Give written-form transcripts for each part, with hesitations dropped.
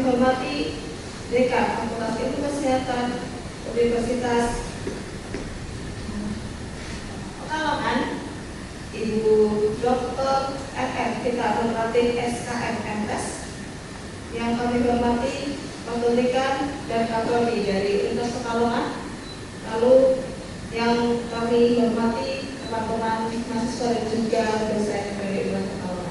kami hormati Dekan Fakultas Ilmu Kesehatan Universitas Pekalongan, Ibu Dr. FF Kita Nurmatin SKMMS, yang kami hormati Wakil Dekan dan Kaprodi dari Universitas Pekalongan, lalu yang kami hormati teman-teman mahasiswa dan juga dosen dari Universitas Pekalongan.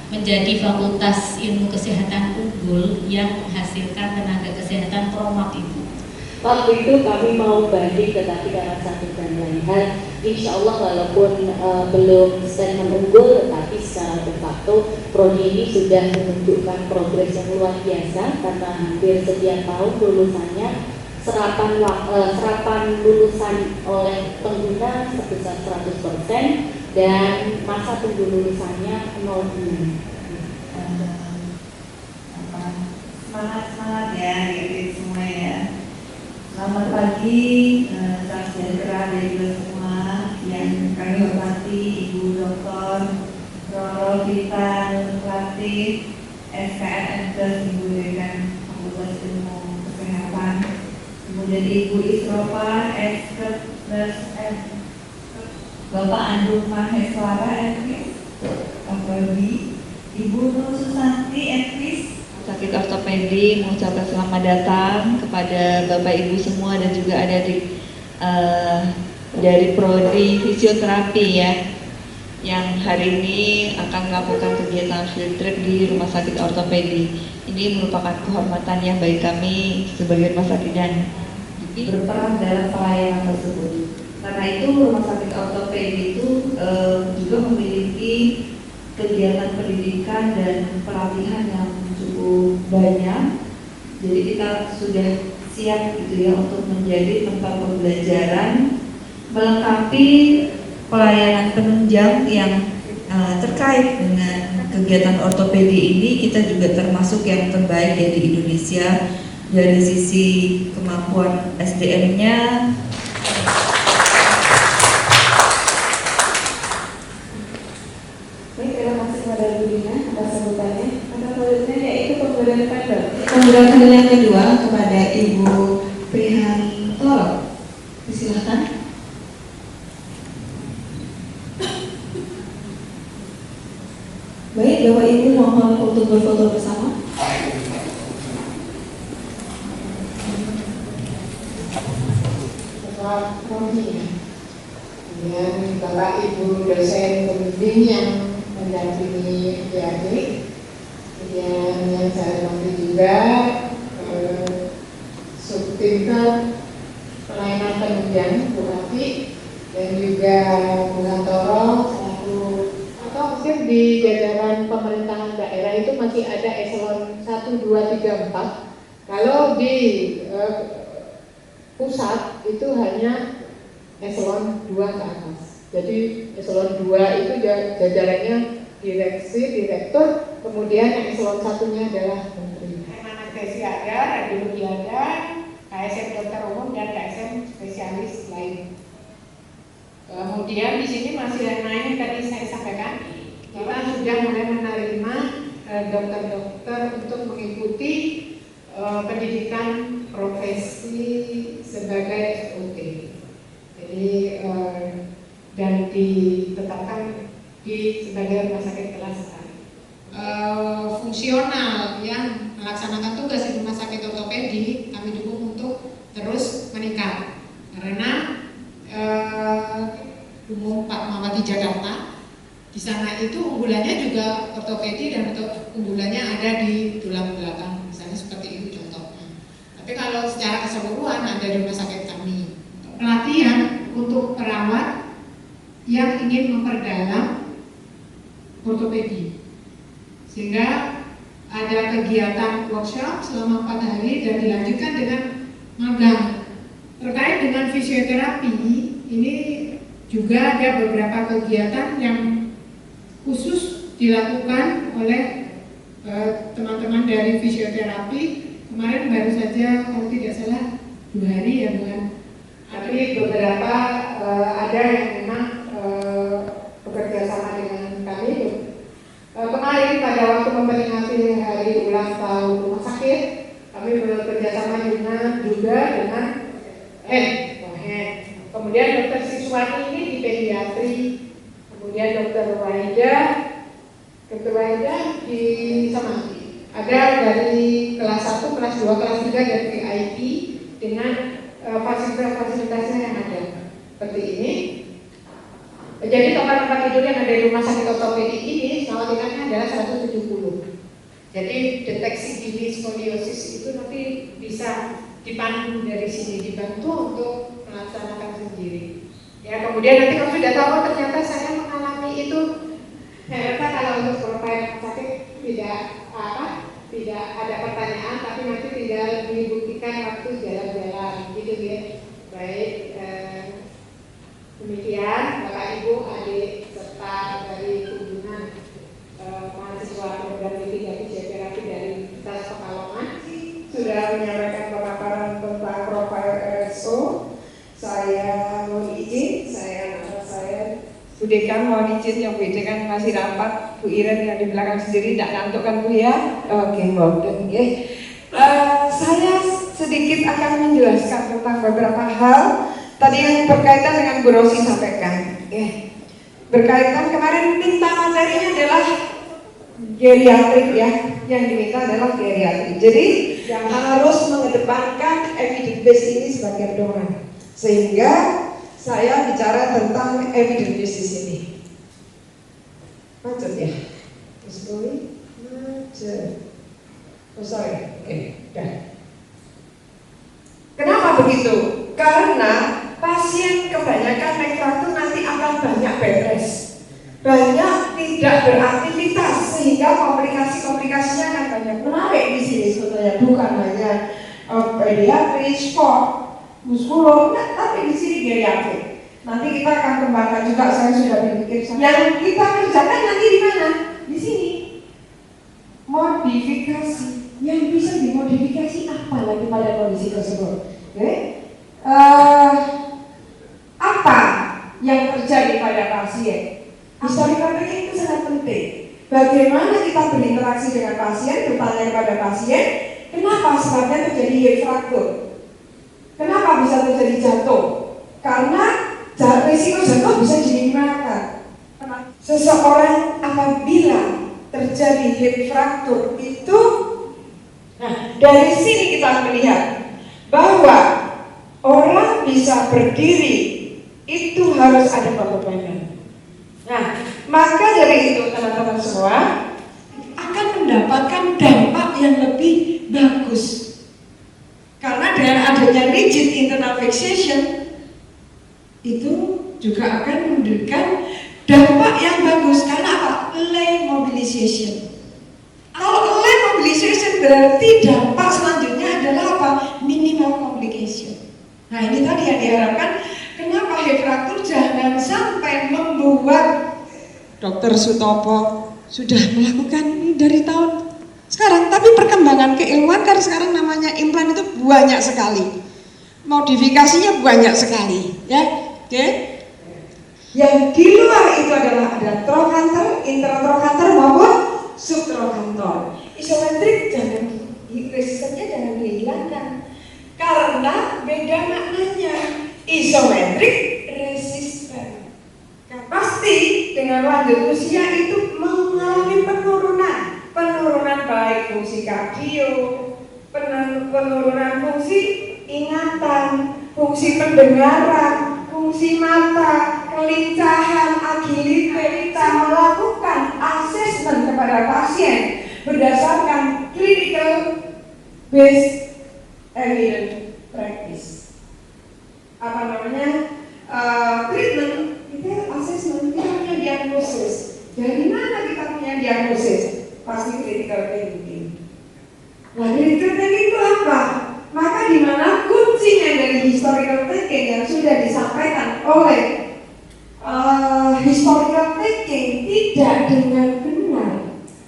Menjadi fakultas ilmu kesehatan unggul yang menghasilkan tenaga kesehatan promak Ibu. Waktu itu kami mau banding, tetapi karena satu dan lain hal, insya Allah walaupun belum statement unggul, tetapi secara de facto prodi ini sudah menunjukkan progres yang luar biasa karena hampir setiap tahun lulusannya serapan lulusan oleh pengguna sebesar 100% dan masa tunggu lulusannya 0. Semangat ya gitu semua ya. Selamat pagi, salam sejahtera dari kita semua yang kami hormati Ibu Dr. Roro Vita Nurmatin SKMMS, Ibu Dekan Fakultas Ilmu Kesehatan, kemudian Ibu Isrofa SKMMS, Bapak Andung Maheswara Ekvis, Kaprodi, Ibu Nur Susanti Ekvis Sakit Ortopedi, mengucapkan selamat datang kepada Bapak Ibu semua dan juga adik-adik dari prodi fisioterapi ya. yang hari ini akan melakukan kegiatan field trip di Rumah Sakit Ortopedi. Ini merupakan kehormatan yang bagi kami sebagai rumah sakit dan berperan dalam pelayanan tersebut. Karena itu Rumah Sakit Ortopedi itu juga memiliki kegiatan pendidikan dan pelatihan yang cukup banyak. Jadi kita sudah siap gitu ya untuk menjadi tempat pembelajaran melengkapi pelayanan penunjang yang terkait dengan kegiatan ortopedi ini. Kita juga termasuk yang terbaik ya di Indonesia dari sisi kemampuan SDM-nya. Baik, terima kasih kepada Bu Dina atas sambutannya. Atas selanjutnya yaitu pemberian tanda. Pemberian tanda yang kedua kepada Ibu Prihantoro. Silakan. Baik, Bapak Ibu mohon untuk berfoto bersama. Bapak Romi, dengan Bapak Ibu dosen pembimbing yang mendampingi adik-adik, kemudian yang saya hormati juga Subtinker Pelayanan Penunjang Bu Afi, dan juga Bu Hantoro selaku, atau mungkin di jajaran pemerintahan daerah itu masih ada eselon 1, 2, 3, 4. Kalau di pusat itu hanya eselon 2 ke atas. Jadi eselon 2 itu jajarannya direksi, direktur, kemudian yang eselon 1-nya adalah menteri. Anestesi ada, radiologi ada, KSM dokter umum dan KSM spesialis lain. Kemudian di sini masih yang lain yang tadi saya sampaikan, kita sudah mulai menerima dokter-dokter untuk mengikuti pendidikan profesi sebagai SOT. Jadi dan ditetapkan sebagai rumah sakit kelas A. Fungsional yang melaksanakan tugas di rumah sakit ortopedi kami dukung untuk terus meningkat karena umum Fatmawati Jakarta di sana itu unggulannya juga ortopedi dan unggulannya ada di tulang belakang, misalnya seperti itu contohnya. Tapi kalau secara keseluruhan ada di rumah sakit kami. Pelatihan untuk perawat yang ingin memperdalam ortopedi, sehingga ada kegiatan workshop selama 4 hari dan dilanjutkan dengan magang. Terkait dengan fisioterapi, ini juga ada beberapa kegiatan yang khusus dilakukan oleh teman-teman dari fisioterapi. Kemarin baru saja kalau tidak salah 2 hari ya bukan. Tapi beberapa ada yang memang bekerja sama dengan kami. Kemarin pada waktu memperingati hari ulang tahun rumah sakit, kami bekerja sama juga dengan kemudian dokter Siswati ini di pediatri, kemudian dokter Waida di Samanggi. Ada dari kelas 1, kelas 2, kelas 3 dan VIP dengan fasilitas-fasilitasnya yang ada seperti ini. Jadi total tempat tidur yang ada di rumah sakit ortopedi ini sama tingkatnya adalah 170. Jadi deteksi dini skoliosis itu nanti bisa dipandu dari sini, dibantu untuk melaksanakan sendiri. Ya, kemudian nanti kalau sudah tahu ternyata saya mengalami itu, kalau untuk provider sakit tidak ada pertanyaan, tapi nanti tinggal dibuktikan waktu jalan-jalan, gitu ya. Baik, demikian Bapak Ibu, adik serta dari kunjungan mahasiswa program mitigasi fisioterapi dari Universitas Pekalongan sudah menyampaikan pemaparan tentang profil RSO. Saya mohon izin, saya Bu Dekan mohon izin, yang Bu Dekan masih rapat, Bu Iren yang di belakang sendiri tidak ngantuk kan Bu ya? Oke, mohon ya. Saya sedikit akan menjelaskan tentang beberapa hal tadi yang berkaitan dengan Bu Rosi sampaikan. Berkaitan kemarin minta materinya adalah geriatrik ya, yang diminta adalah geriatrik. Jadi yang harus mengedepankan evidence base ini sebagai pedoman. Sehingga saya bicara tentang evidence base di sini. Macet ya? Terus macet. Oh sorry, oke, udah. Kenapa begitu? Karena pasien kebanyakan refraktur nanti akan banyak bed rest, banyak tidak beraktivitas, sehingga komplikasinya akan banyak. Menarik di sini sebetulnya bukan hanya pediatris, sport, muskulo, tapi di sini geriatrik. Nanti kita akan kembangkan juga, saya sudah berpikir. Yang kita kerjakan nanti di mana? Di sini. Modifikasi. Yang bisa dimodifikasi apa lagi pada kondisi tersebut? Oke? Apa yang terjadi pada pasien? Historical tracking itu sangat penting. Bagaimana kita berinteraksi dengan pasien, bertanya kepada pasien, kenapa sebabnya terjadi hip fracture? Kenapa bisa terjadi jatuh? Karena risiko jatuh bisa diminimalkan. Seseorang apabila terjadi hip fracture itu, nah dari sini kita melihat bahwa orang bisa berdiri itu harus ada pembebanan. Nah, maka dari itu teman-teman semua akan mendapatkan dampak yang lebih bagus. Karena dengan adanya rigid internal fixation itu juga akan memberikan dampak yang bagus. Karena apa? Delay mobilization. Kalau delay mobilization berarti dampak selanjutnya adalah apa? Minimal complication. Nah ini tadi yang diharapkan. Kenapa hip fracture jangan sampai membuat Dr. Sutopo sudah melakukan ini dari tahun sekarang, tapi perkembangan keilmuan kan sekarang namanya implan itu banyak sekali, modifikasinya banyak sekali, ya, oke? Yang di luar itu adalah ada trochanter, intertrochanter maupun subtrochanter. Isometrik jangan, resistennya jangan dihilangkan, karena beda maknanya. Isometrik resisten pasti dengan lanjut usia itu mengalami penurunan baik fungsi kardio, penurunan fungsi ingatan, fungsi pendengaran, fungsi mata, kelincahan, agility. Kita melakukan asesmen kepada pasien berdasarkan clinical based evidence practice. Apa namanya, treatment, kita assessment, kita punya diagnosis. Dari mana kita punya diagnosis? Pasti critical thinking. Nah, critical thinking itu apa? Maka di mana kuncinya dari historical thinking yang sudah disampaikan oleh historical thinking tidak dengan benar,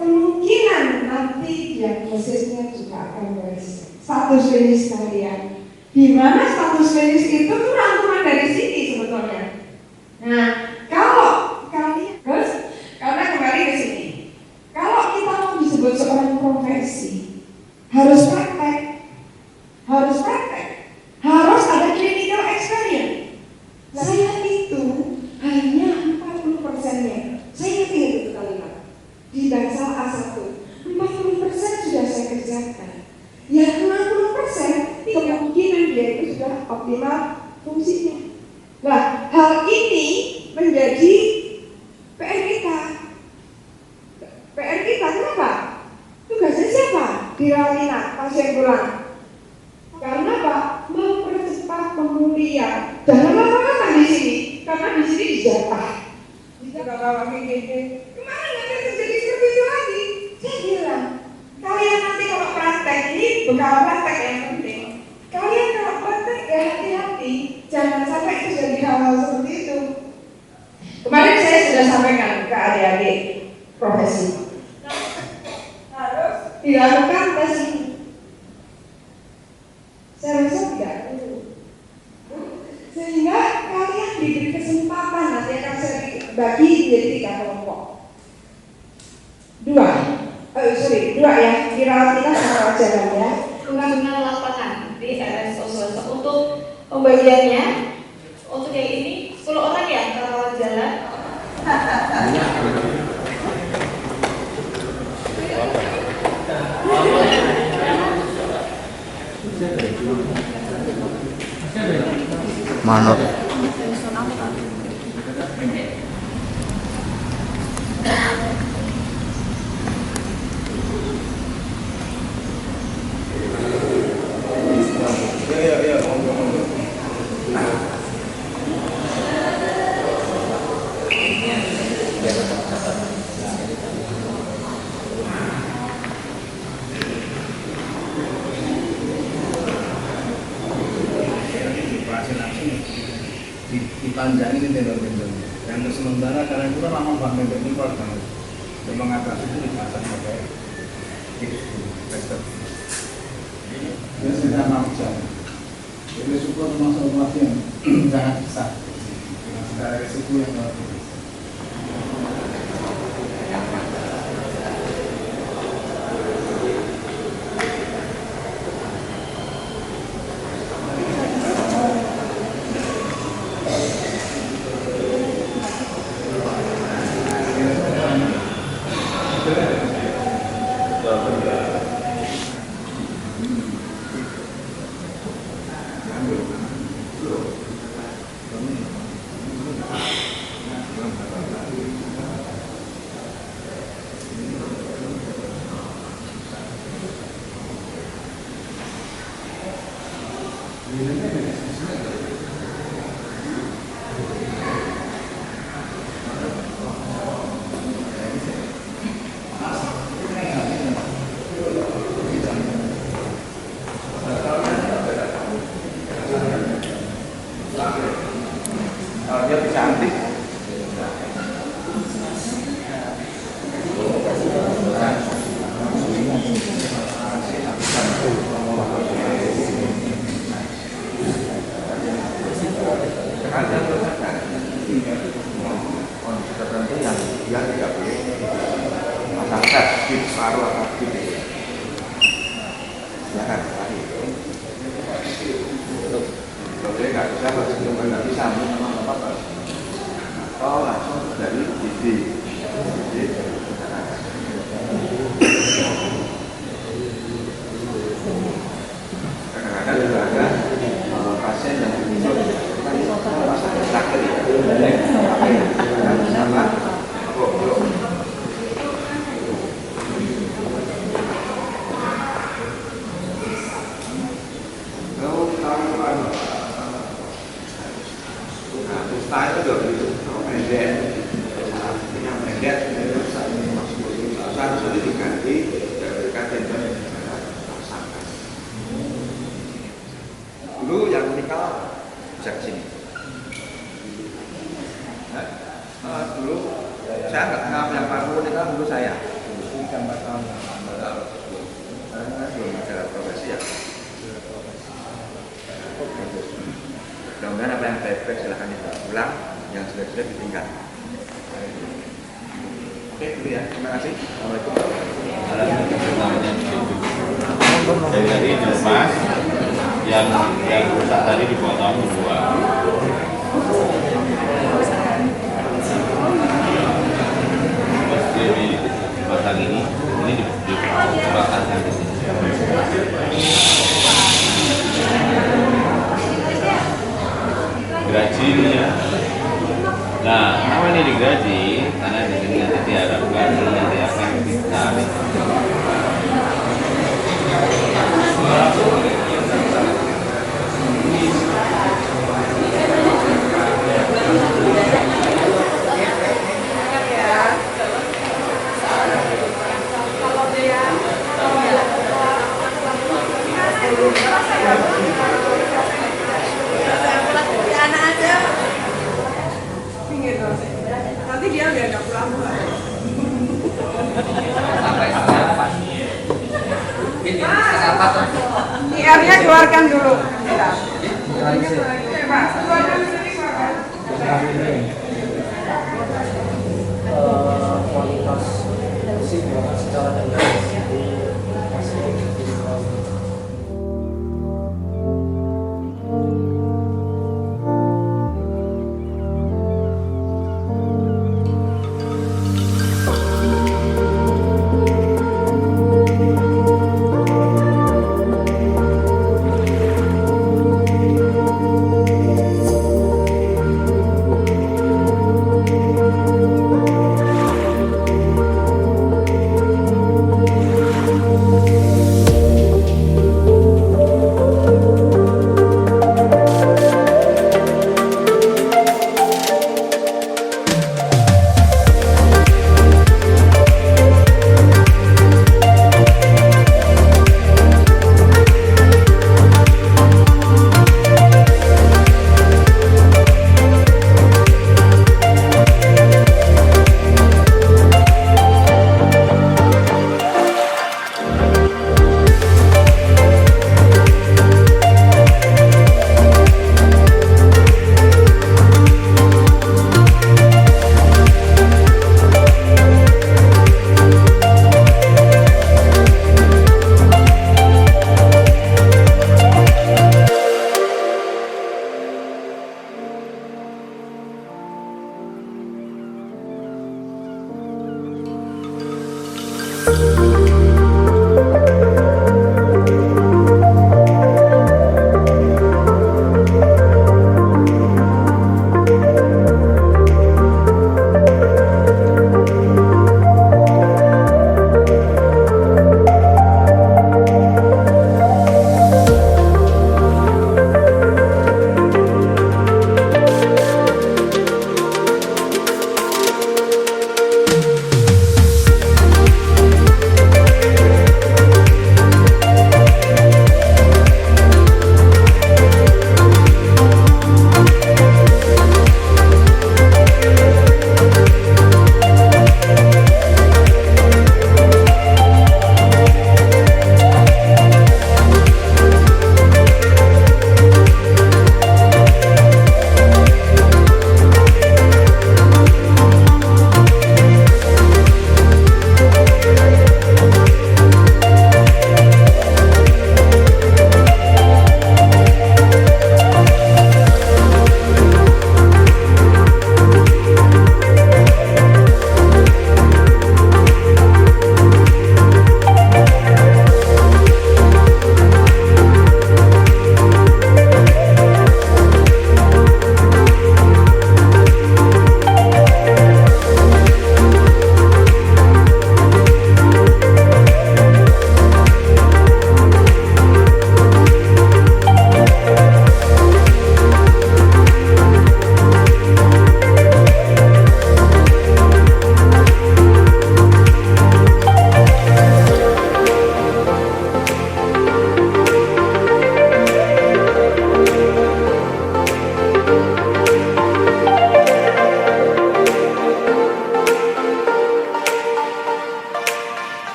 kemungkinan nanti diagnosisnya juga akan beres. Status klinis kalian. Di mana status klinis itu tuh rangkuman dari sini sebetulnya. Nah, kalau kalian karena kembali ke sini, kalau kita mau disebut seorang profesi, harus praktek, harus ada clinical experience. Saya itu hanya 40%-nya. Saya yakin itu kalimat di Bangsal A1, 40% sudah saya kerjakan. Ya 60% kemungkinan dia itu sudah optimal fungsinya. Nah, hal ini menjadi PR kita. PR kita kenapa? Tugasnya siapa? Dirawat inap, pasien pulang. Karena apa? Mempercepat pemulihan. Jangan lama-lama di sini, karena di sini dijatah. Dijatah bawa gini. Kemarin nanti terjadi seperti itu lagi. Saya bilang, kalian nanti kalau praktek ini bekal praktek yang penting. Kalian kalau praktek ya hati-hati, jangan sampai itu jadi hal-hal seperti itu. Kemarin saya sudah sampaikan ke adik-adik profesi, harus dilakukan tes ini. Saya rasa tidak perlu, sehingga kalian diberi kesempatan. Nanti akan saya bagi menjadi 3 kelompok. 2 ya, dirawat kita sama wajaran ya. Tengah-tengah lapangan di RS untuk pembagiannya. Untuk yang ini 10 orang ya rawat jalan. Manut. karena itu kan lama banget ini kalau untuk mengatasi itu dipasang pakai tester. Dia sudah 6 jam. Jadi support masalah pasien sangat besar dengan segala resiko yang luar biasa. Dia cantik. Kondisi tertentu yang dia tidak boleh pasang cat di paru atau di silakan lagi. Boleh nggak bisa, kalau nggak bisa, memang apa-apa. Atau langsung dari ide. Kadang-kadang juga ada pasien yang muncul masalah sakit sama belum. Nah, itu juga begitu, pendek, yang pendek, harus diganti dari tendon yang pasangkan. Dulu yang unikal bisa ke sini. Dulu saya nggak kenal yang paling unikal dulu saya. Dulu 4 tahun. Karena belum ada profesi ya. Mudah-mudahan apa yang baik-baik silahkan diulang, yang sudah-sudah ditinggal. Oke, dulu ya. Terima kasih. Assalamualaikum. Dari tadi dilepas, yang rusak tadi dipotong dua. Terus dipasang ini dipasangkan di sini. Gergaji ini ya. Nah, kenapa ini digergaji? Karena di sini nanti diharapkan ini nanti akan ditarik. Nanti dia udah nggak pulang. IR-nya keluarkan dulu. Kualitas musik secara tendensi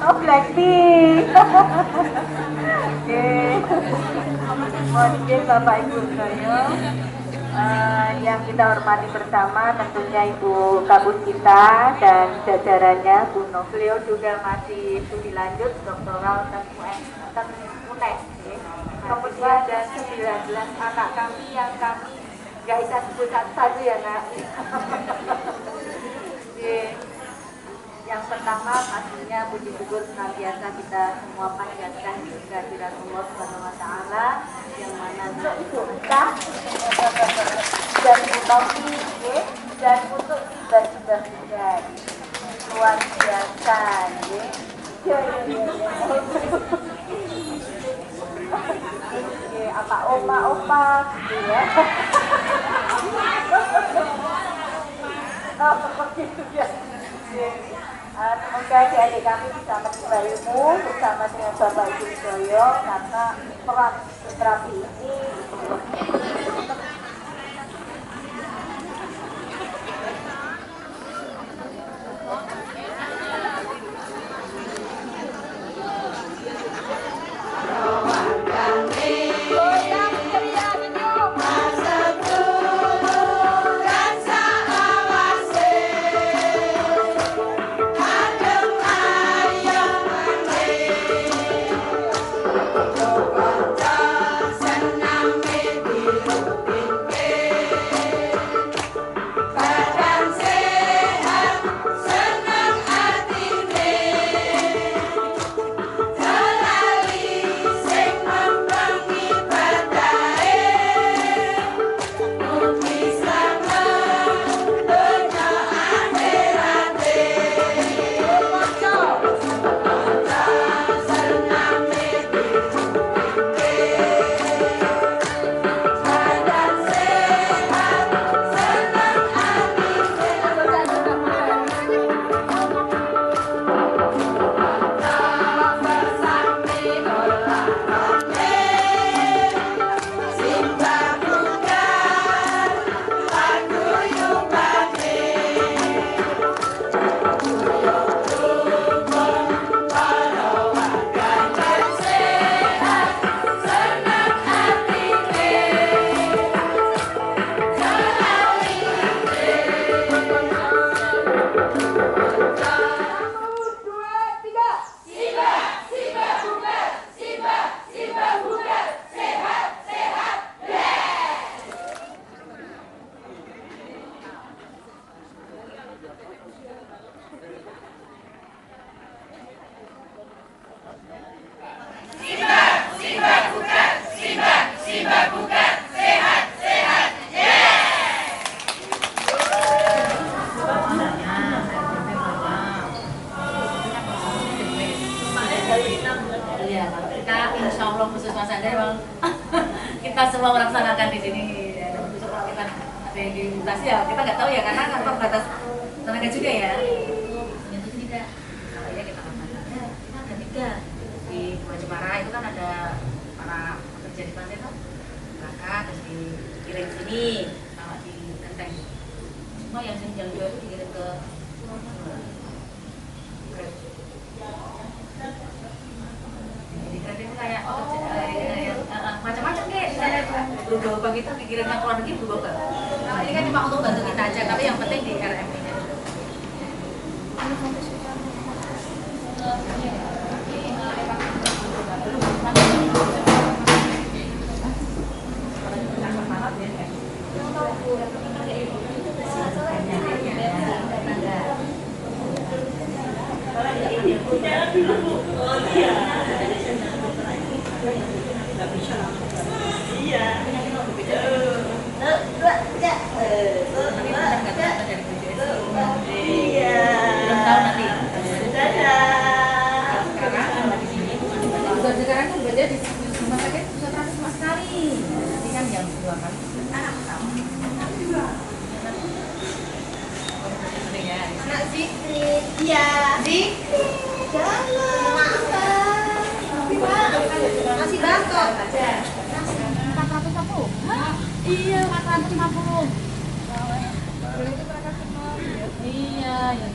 Oh, Blackpink. Oke. Mohon izin Bapak Ibu saya. Yang kita hormati bersama tentunya Ibu Kabus kita dan jajarannya Bu No. Beliau juga masih studi lanjut doktoral dan UNES. Kemudian dan 19 anak kami yang kami nggak bisa sebut satu-satu ya nak. Yang pertama pastinya puji syukur senantiasa kita semua panjatkan kehadirat Allah Subhanahu wa taala yang mana itu kita dan Mutofi dan untuk tiba-tiba juga luar biasa apa oma gitu ya. Oh, begitu ya. Semoga adik kami bisa menimba ilmu bersama dengan Bapak Ibu Widoyo karena peran terapi ini kita semua melaksanakan di sini. Besok kalau kita ada yang dimutasi ya kita nggak tahu ya karena kantor batas tenaga juga ya. Itu tidak. Kalau ya kita laksanakan. Kita ada 3 di Gua Jepara itu kan ada para pekerja di pantai tuh. Kakak terus dikirim sini sama di Kenteng. Semua yang sini yang 2 itu dikirim ke jadi kredit itu kayak macam-macam kayak misalnya berubah-ubah gitu dikirimnya ke luar negeri berubah. Nah, ini kan cuma untuk bantu kita aja tapi yang penting di RMP nya. Sekarang kan bekerja di rumah sakit pusat transit cuma sekali. Nanti kan yang 2 kali anak pertama. Anak Zikri, iya. Zikri, jalan. Masih bangkok aja. 450. Hah? Iya, 450. Boleh itu mereka semua. Iya, yang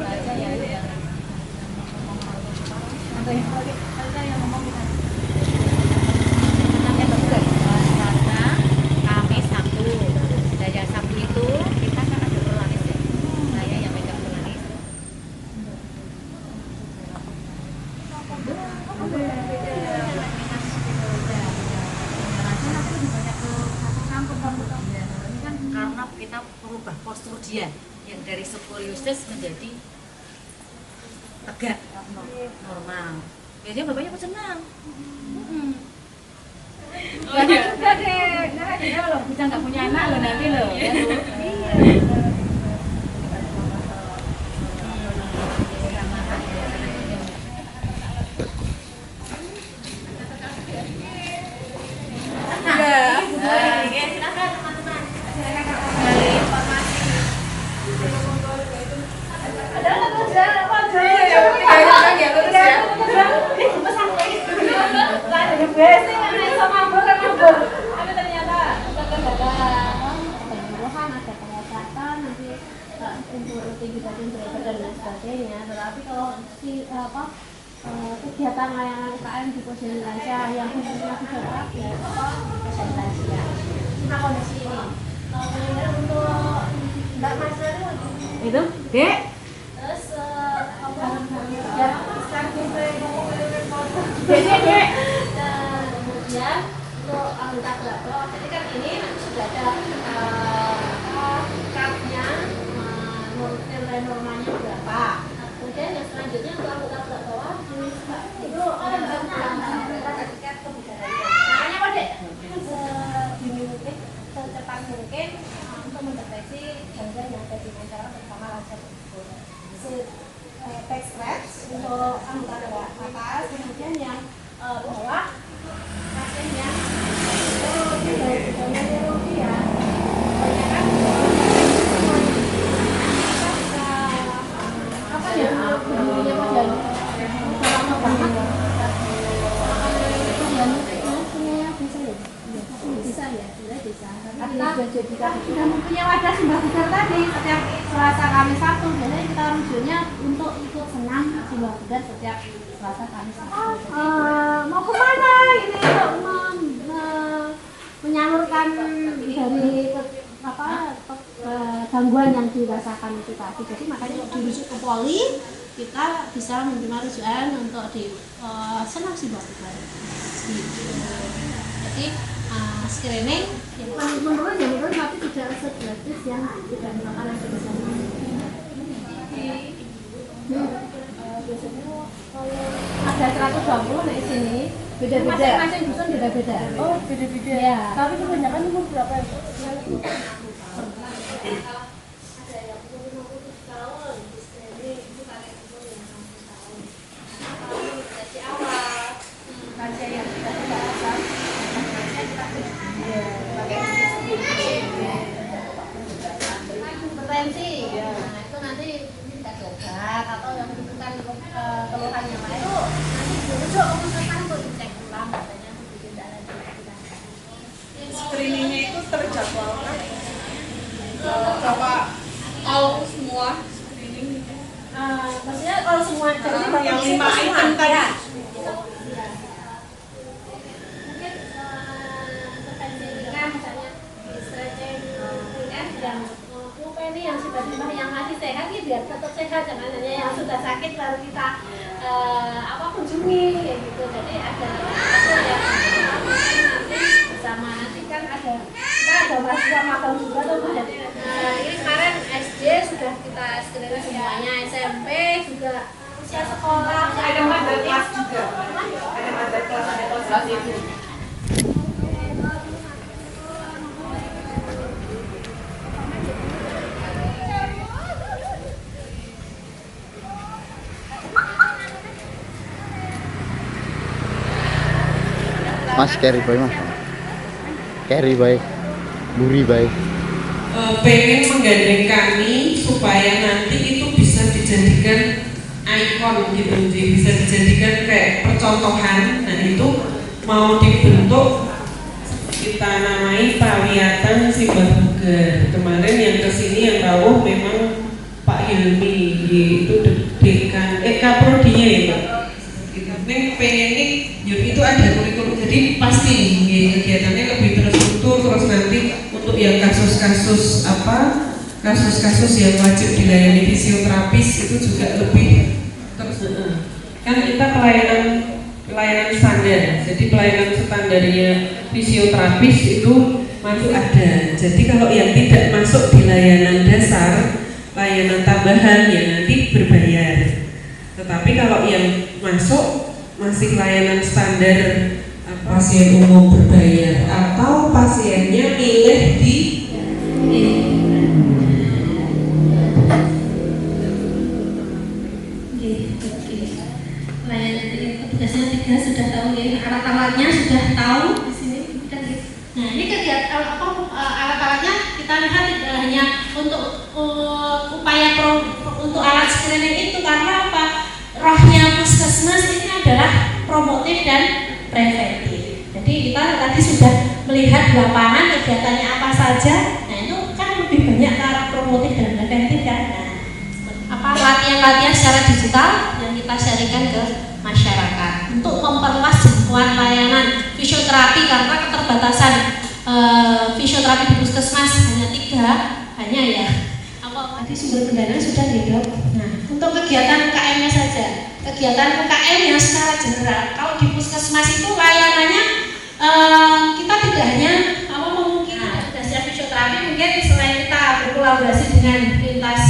aja ya yang yang ngomong kita. Nanti betul. Selasa, Kamis, Sabtu. Dari Sabtu itu kita kan ada pelanis ya. Saya yang pegang pelanis. Karena kita merubah postur dia yang dari skoliosis menjadi tegak normal. Jadi bapaknya pun senang. Nggak loh, kita nggak punya anak loh nanti loh. Ya, silakan teman-teman. Dari informasi. Ada apa aja? untuk kegiatan belajar dan lain sebagainya. Tetapi kalau kegiatan layanan UKM di Pos Indonesia yang khususnya fisioterapi presentasi ya. Nah kondisi ini kemudian untuk Mbak Mas Itu, Dek. terus Dek. dan kemudian untuk anggota kelompok, jadi kan ini sudah ada cardnya, nilai normanya berapa. Kemudian yang selanjutnya untuk anggota bawah itu ada tiket kebugarannya. Makanya Pak Dek, sedini mungkin, secepat mungkin untuk mendeteksi gangguan yang ada di masyarakat terutama lansia tersebut. Text stretch untuk anggota bawah atas, kemudian yang bawah pasien yang neurologi ya, kebanyakan apa ya namanya bagian lama banget bisa ya kita sudah mempunyai wadah Simbah Bugar tadi setiap Selasa Kamis Sabtu, jadi kita rujuknya untuk ikut senam Simbah Bugar setiap Selasa Kamis Sabtu. Mau kemana ini menyalurkan dari gangguan yang dirasakan itu tadi. Jadi makanya dirujuk ke poli, kita bisa menerima rujukan untuk di senam Simbah Bugar. Jadi screening menurun ya menurun, tapi tidak segratis yang tidak dilakukan oleh biasanya. Biasanya ada 120 di sini, beda-beda. Masing-masing dusun beda-beda. Oh, beda-beda. Ya. Tapi kebanyakan umur berapa ya? Ada yang umur 50 tahun di screening, itu kakek umur yang 60 tahun. Dari awal, lansia yang tidak terasa, lansia kita hipertensi, nah itu nanti kita obat atau yang membutuhkan keluhan yang lain itu nanti dirujuk ke puskesmas untuk dicek ulang katanya bikin darah kita. Screeningnya itu terjadwalkan berapa all semua screening? Maksudnya all semua yang 5 item tadi. Ini yang tiba-tiba yang masih sehat ya biar tetap sehat, jangan hanya yang sudah sakit lalu kita kunjungi kayak gitu. Jadi ada yang nanti bersama, nanti kan ada mahasiswa magang juga tuh. Jadi ini kemarin SD sudah kita screening semuanya, SMP juga usia sekolah, Ada mata kelas juga. Ada mata kelas, ada kelas itu. Mas carry boy mas, carry boy, buri boy. Pengen menggandeng kami supaya nanti itu bisa dijadikan ikon gitu, bisa dijadikan kayak percontohan. Nah itu mau dibentuk, kita namai Pawiatan Simbah Bugar. Kemarin yang kesini yang tahu memang Pak Hilmi, itu dekan Kaprodinya ya Pak. Neng pengen nih itu ada kurikulum, jadi pasti kegiatannya lebih terstruktur. Terus nanti untuk yang kasus-kasus yang wajib dilayani fisioterapis itu juga lebih terus. Kan kita pelayanan standar, jadi pelayanan standarnya fisioterapis itu masuk ada. Jadi kalau yang tidak masuk di layanan dasar, layanan tambahan ya nanti berbayar. Tetapi kalau yang masuk masih layanan standar, pasien umum berbayar atau pasiennya milih di layanan petugasnya 3 sudah tahu ya, alat-alatnya sudah tahu di sini. Nah ini kegiatan alat-alatnya kita lihat tidak hanya untuk upaya untuk alat screening itu, karena apa? Rohnya puskesmas ini adalah promotif dan preventif. Jadi kita tadi sudah melihat di lapangan kegiatannya apa saja. Nah itu kan lebih banyak ke arah promotif dan preventif kan. Nah, latihan-latihan secara digital yang kita sharingkan ke masyarakat untuk memperluas jangkauan layanan fisioterapi, karena keterbatasan fisioterapi di puskesmas hanya 3, hanya ya tadi sumber pendanaan sudah didok. Nah untuk kegiatan UKM-nya saja, kegiatan UKM yang secara general, kalau di puskesmas itu layanannya kita tidak hanya memungkinkan dasar fisioterapi, mungkin selain kita berkolaborasi dengan lintas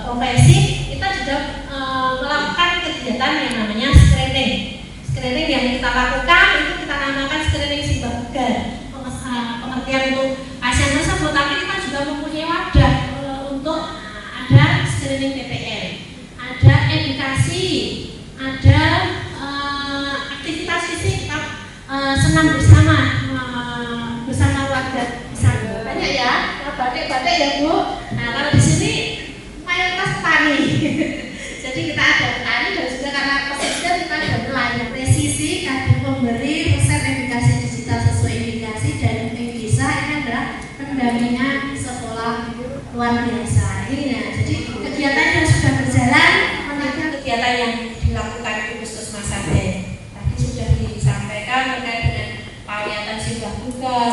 profesi, kita juga melakukan kegiatan yang namanya screening yang kita lakukan itu kita namakan screening simbol bugar, pengertian untuk pasien tersebut. Tapi kita juga mempunyai wadah untuk ada screening PPL, ada edukasi, ada aktivitas fisik, senam bersama warga bisa banyak ya, batik-batik ya Bu. Nah kalau di sini mayoritas petani, jadi kita ada petani dan juga karena pesisir kita ada nelayan. Presisi kami memberi resep edukasi digital sesuai indikasi dan yang bisa ini adalah pendampingan sekolah luar biasa ini ya. Jadi kegiatan yang sudah berjalan menaikkan kegiatan yang dilakukan di puskesmas Sarden. Tadi sudah disampaikan terkait dengan paliatan simbah bugar,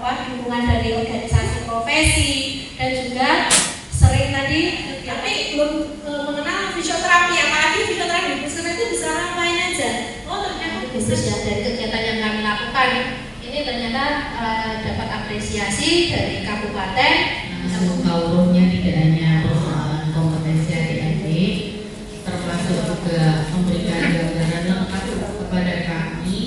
dukungan dari organisasi profesi, dan juga sering tadi tapi belum mengenal fisioterapi, apalagi fisioterapi di puskesmas itu bisa ngapain aja. Oh ternyata bisnis ya, dari kegiatan yang kami lakukan ini ternyata dapat apresiasi dari kabupaten. Seluruhnya tidak hanya persoalan kompetensi adik-adik, termasuk juga memberikan gambaran lengkap kepada kami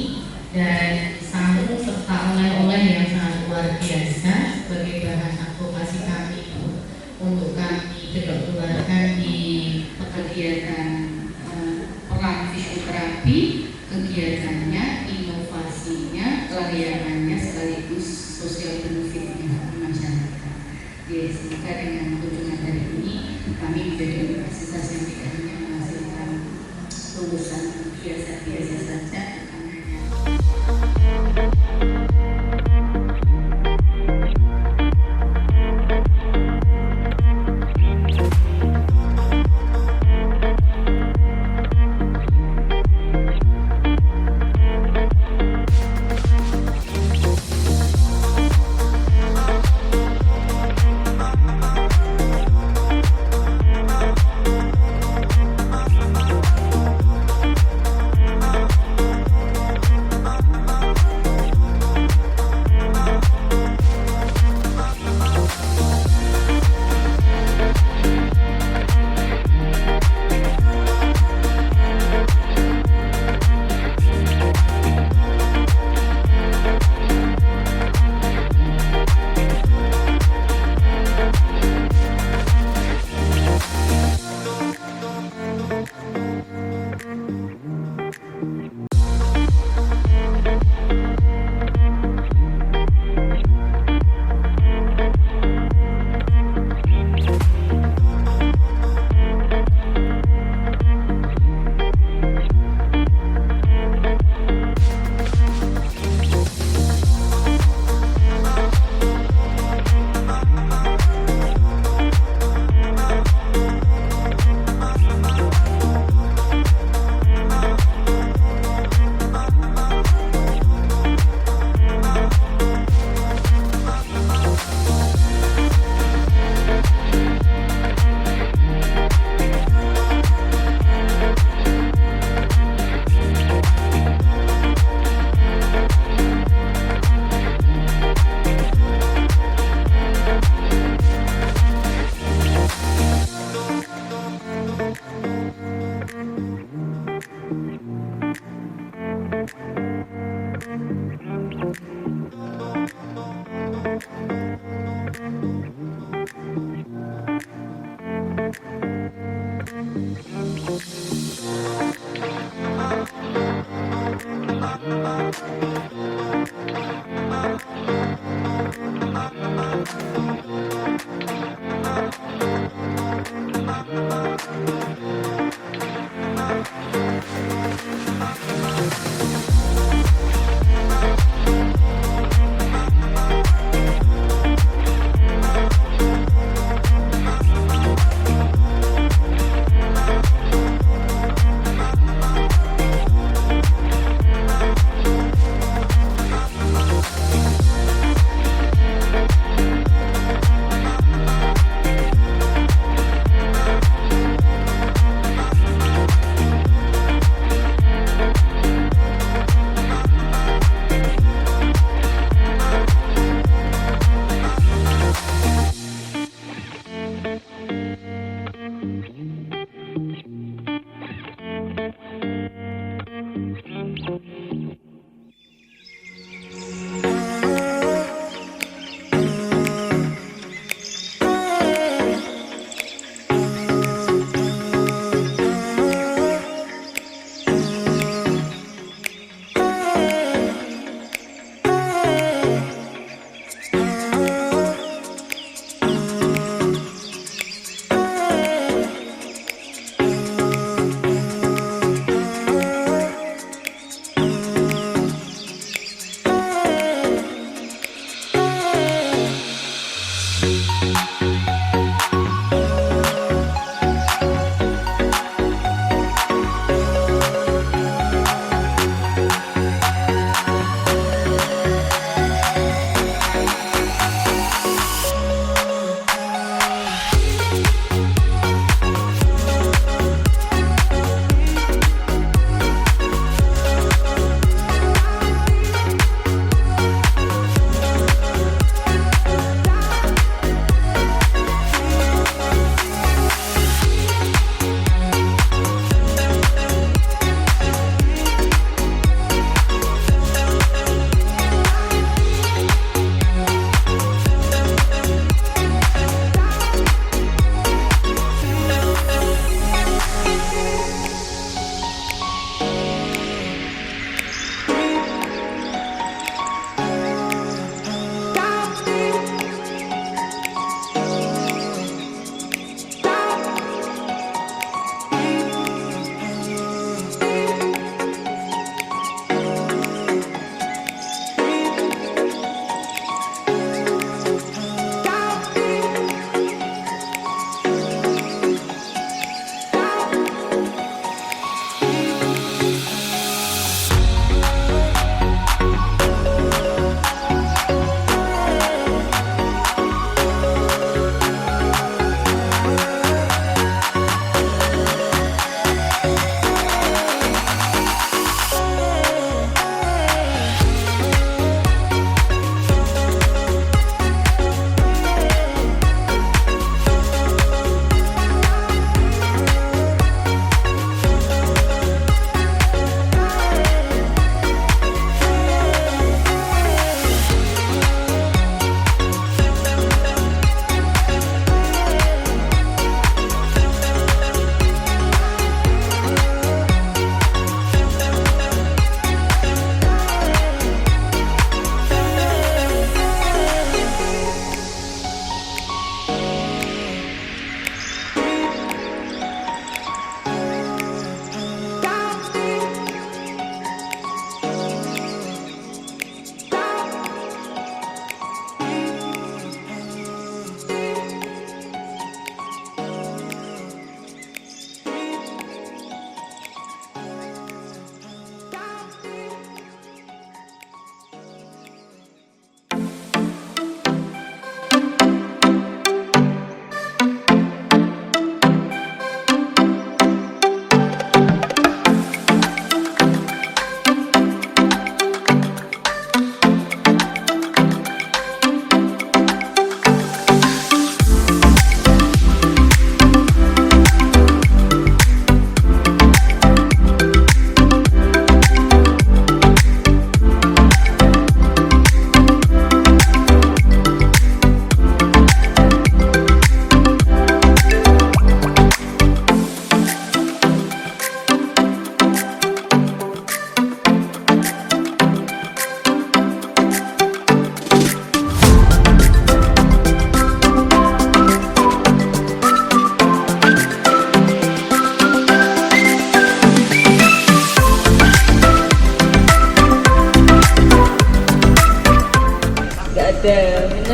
dan sambung serta oleh-oleh yang sangat luar biasa sebagai bahan advokasi kami untuk kami kedokteran di kegiatan peran fisioterapi, kegiatannya, inovasinya, layanannya sekaligus sosial benefitnya masyarakat. Semoga dengan kunjungan hari ini kami menjadi universitas yang tidak hanya menghasilkan lulusan biasa-biasa saja, bukan hanya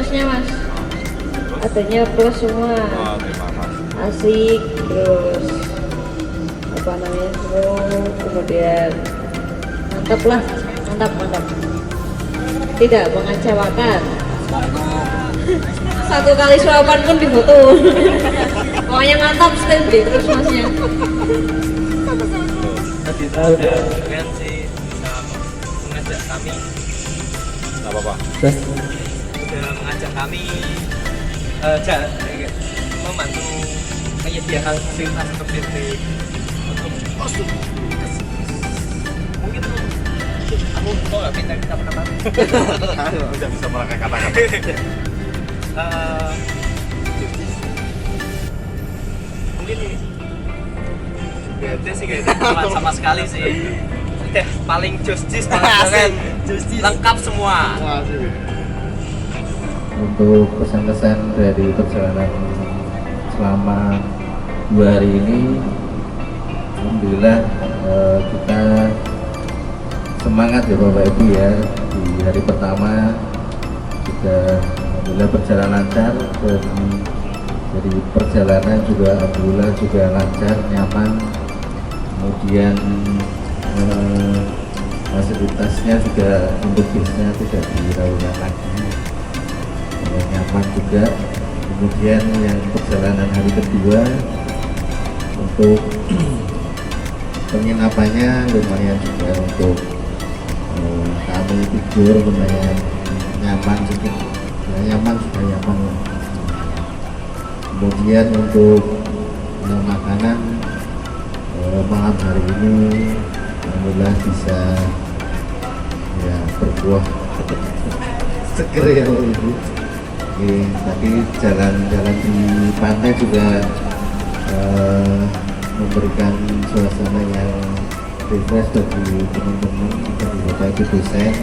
plusnya mas, adanya plus semua, asik, terus apa namanya, kemudian mantap lah, mantap, tidak mengecewakan. 1 kali suapan pun difoto. Pokoknya mantap, standby terus masnya. Kita udah dengan sih bisa mengajak kami. Nggak apa-apa. Sudah mengajak kami membantu menyediakan fasilitas seperti untuk mungkin aku kok nggak pintar kita pernah Udah bisa merangkai kata-kata. Mungkin ini beda sih guys, sama sekali sih. Udah paling jus paling lengkap semua. Untuk pesan-pesan dari perjalanan selama 2 hari ini, alhamdulillah kita semangat ya Bapak Ibu ya. Di hari pertama sudah alhamdulillah berjalan lancar, dan dari perjalanan juga alhamdulillah juga lancar, nyaman. Kemudian fasilitasnya juga untuk bisnya tidak diragukan lagi, nyaman juga. Kemudian yang perjalanan hari kedua untuk penginapannya lumayan juga, untuk kami tidur lumayan nyaman juga, nyaman. Kemudian untuk makanan malam hari ini alhamdulillah bisa ya berbuah seger ya Ibu. Tadi jalan-jalan di pantai juga memberikan suasana yang refresh bagi teman-teman, bagi Bapak Ibu dosen,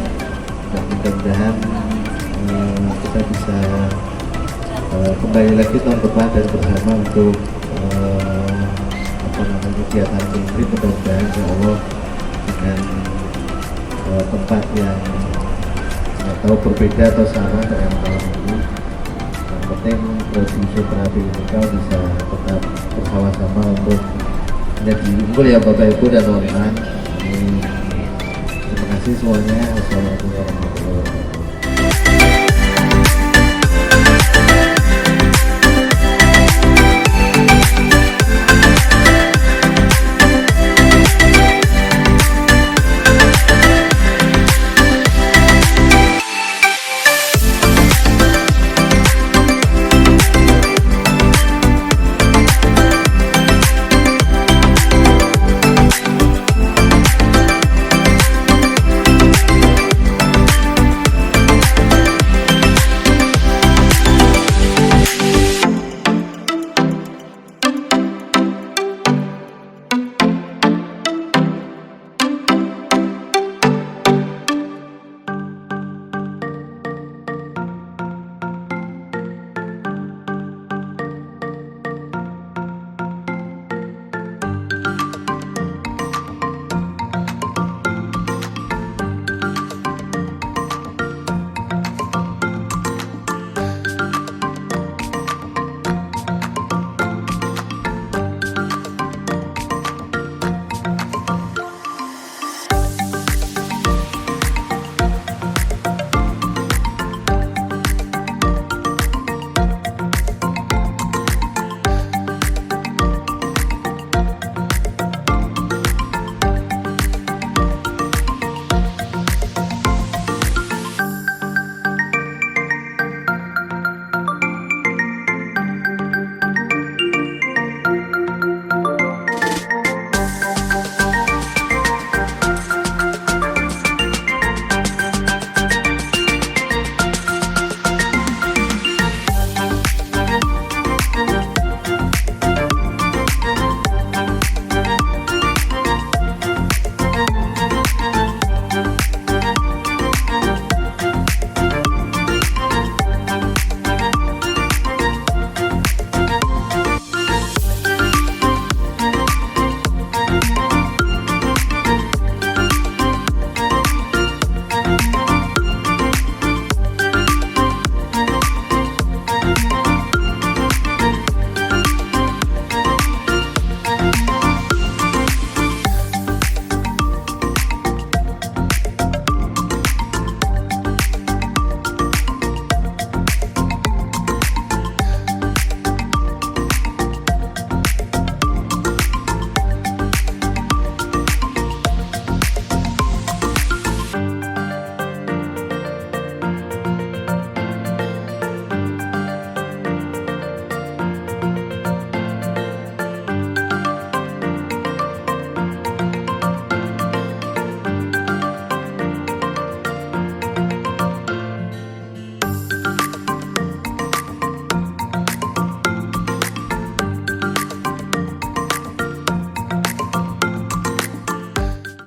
dan mudah-mudahan kita bisa kembali lagi tahun depan dan bersama untuk kegiatan Filtrip, mudah-mudahan insya Allah dengan tempat yang nggak tahu berbeda atau sama dengan tahun ini. Yang penting Prodi Terapi Klinikal bisa tetap bersama-sama untuk menjadi unggul ya Bapak Ibu dan teman-teman. Terima kasih semuanya. Wassalamualaikum warahmatullahi wabarakatuh.